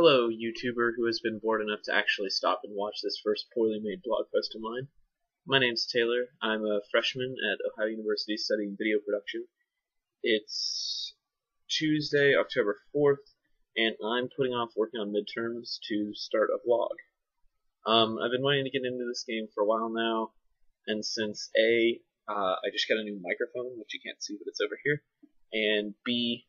Hello, YouTuber who has been bored enough to actually stop and watch this first poorly made blog post of mine. My name's Taylor. I'm a freshman at Ohio University studying video production. It's Tuesday, October 4th, and I'm putting off working on midterms to start a vlog. I've been wanting to get into this game for a while now, and since I just got a new microphone, which you can't see, but it's over here, and B,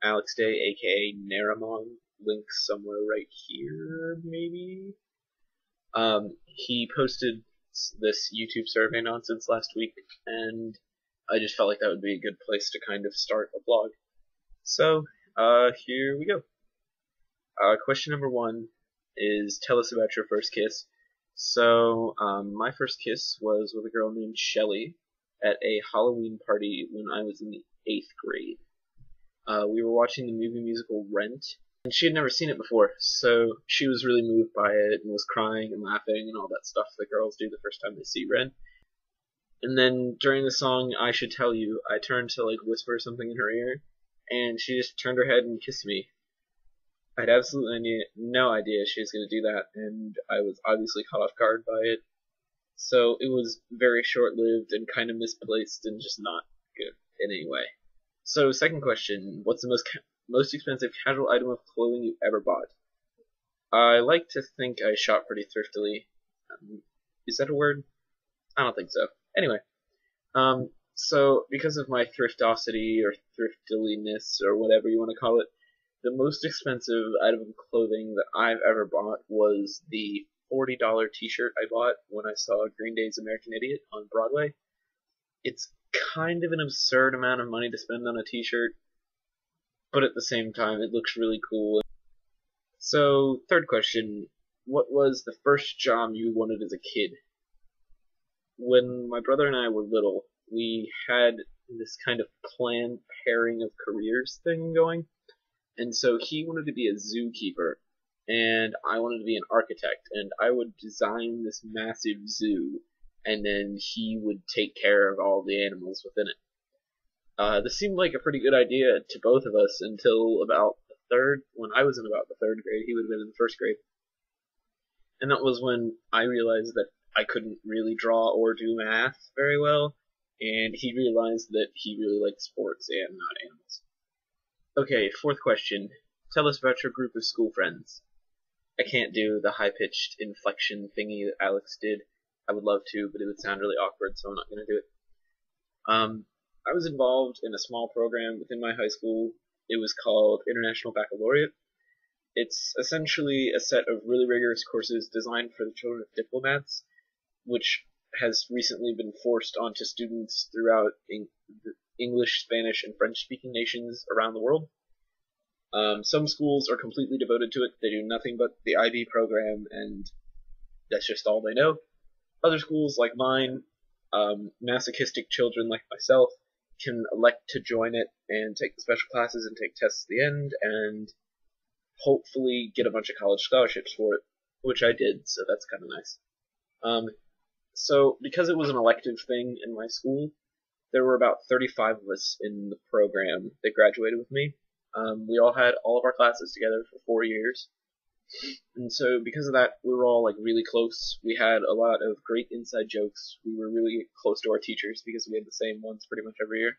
Alex Day, aka Nerimon, link somewhere right here, maybe. He posted this YouTube survey nonsense last week, and I just felt like that would be a good place to kind of start a blog. So, here we go. Question number 1 is, tell us about your first kiss. So, my first kiss was with a girl named Shelly at a Halloween party when I was in the 8th grade. We were watching the movie musical Rent, and she had never seen it before, so she was really moved by it and was crying and laughing and all that stuff that girls do the first time they see Rent. And then during the song I Should Tell You, I turned to whisper something in her ear, and she just turned her head and kissed me. I had absolutely no idea she was going to do that, and I was obviously caught off guard by it. So it was very short-lived and kind of misplaced and just not good in any way. So, second question, what's the most expensive casual item of clothing you've ever bought? I like to think I shop pretty thriftily. Is that a word? I don't think so. Anyway, so because of my thriftosity or thriftiliness or whatever you want to call it, the most expensive item of clothing that I've ever bought was the $40 t-shirt I bought when I saw Green Day's American Idiot on Broadway. It's kind of an absurd amount of money to spend on a t-shirt, but at the same time it looks really cool. So, third question, what was the first job you wanted as a kid? When my brother and I were little, we had this kind of planned pairing of careers thing going, and so he wanted to be a zookeeper, and I wanted to be an architect, and I would design this massive zoo, and then he would take care of all the animals within it. This seemed like a pretty good idea to both of us until about when I was in about the 3rd grade, he would have been in the 1st grade. And that was when I realized that I couldn't really draw or do math very well, and he realized that he really liked sports and not animals. Okay, 4th question. Tell us about your group of school friends. I can't do the high-pitched inflection thingy that Alex did. I would love to, but it would sound really awkward, so I'm not going to do it. I was involved in a small program within my high school. It was called International Baccalaureate. It's essentially a set of really rigorous courses designed for the children of diplomats, which has recently been forced onto students throughout English, Spanish, and French-speaking nations around the world. Some schools are completely devoted to it. They do nothing but the IB program, and that's just all they know. Other schools, like mine, masochistic children like myself, can elect to join it and take the special classes and take tests at the end, and hopefully get a bunch of college scholarships for it, which I did, so that's kind of nice. So, because it was an elective thing in my school, there were about 35 of us in the program that graduated with me. We all had all of our classes together for 4 years. And so, because of that, we were all really close. We had a lot of great inside jokes. We were really close to our teachers because we had the same ones pretty much every year.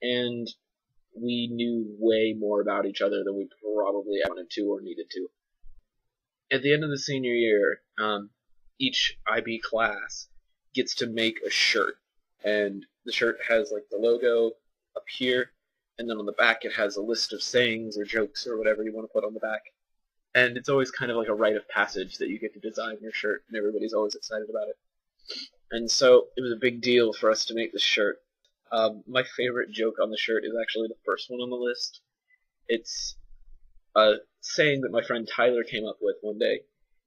And we knew way more about each other than we probably wanted to or needed to. At the end of the senior year, each IB class gets to make a shirt. And the shirt has the logo up here, and then on the back it has a list of sayings or jokes or whatever you want to put on the back. And it's always kind of like a rite of passage that you get to design your shirt, and everybody's always excited about it. And so it was a big deal for us to make this shirt. My favorite joke on the shirt is actually the first one on the list. It's a saying that my friend Tyler came up with one day.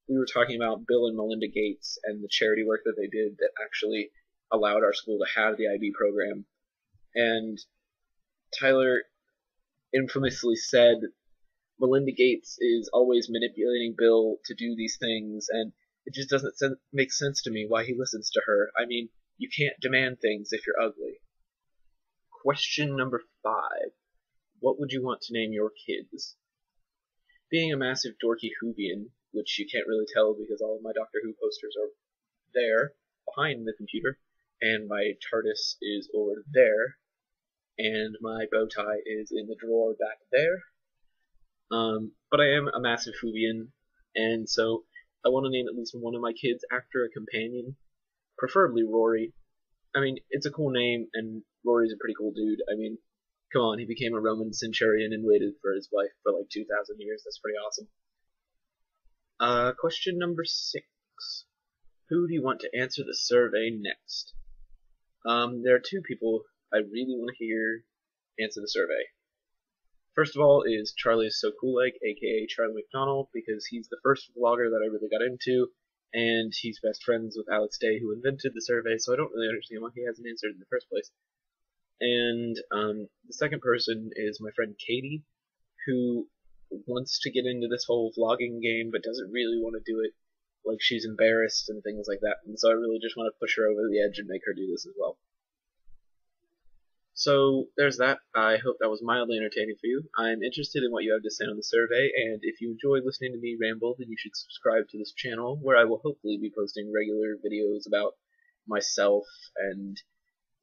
We were talking about Bill and Melinda Gates and the charity work that they did that actually allowed our school to have the IB program. And Tyler infamously said, Melinda Gates is always manipulating Bill to do these things, and it just doesn't make sense to me why he listens to her. I mean, you can't demand things if you're ugly. Question number 5. What would you want to name your kids? being a massive dorky Whovian, which you can't really tell because all of my Doctor Who posters are there, behind the computer, and my TARDIS is over there, and my bow tie is in the drawer back there. But I am a massive Whovian, and so I want to name at least one of my kids after a companion, preferably Rory. I mean, it's a cool name, and Rory's a pretty cool dude. I mean, come on, he became a Roman centurion and waited for his wife for like 2,000 years. That's pretty awesome. Question number 6. Who do you want to answer the survey next? There are 2 people I really want to hear answer the survey. First of all is Charlie is So Cool Egg, aka Charlie McDonald, because he's the first vlogger that I really got into, and he's best friends with Alex Day, who invented the survey, so I don't really understand why he hasn't answered in the first place. And the second person is my friend Katie, who wants to get into this whole vlogging game, but doesn't really want to do it. Like, she's embarrassed and things like that, and so I really just want to push her over the edge and make her do this as well. So there's that. I hope that was mildly entertaining for you. I'm interested in what you have to say on the survey, and if you enjoy listening to me ramble, then you should subscribe to this channel, where I will hopefully be posting regular videos about myself and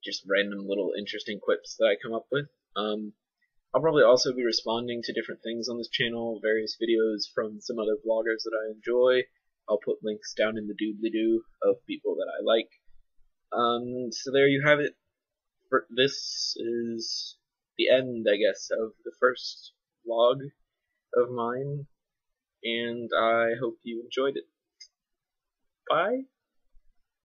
just random little interesting quips that I come up with. I'll probably also be responding to different things on this channel, various videos from some other vloggers that I enjoy. I'll put links down in the doobly-doo of people that I like. So there you have it. This is the end, I guess, of the first vlog of mine, and I hope you enjoyed it. Bye.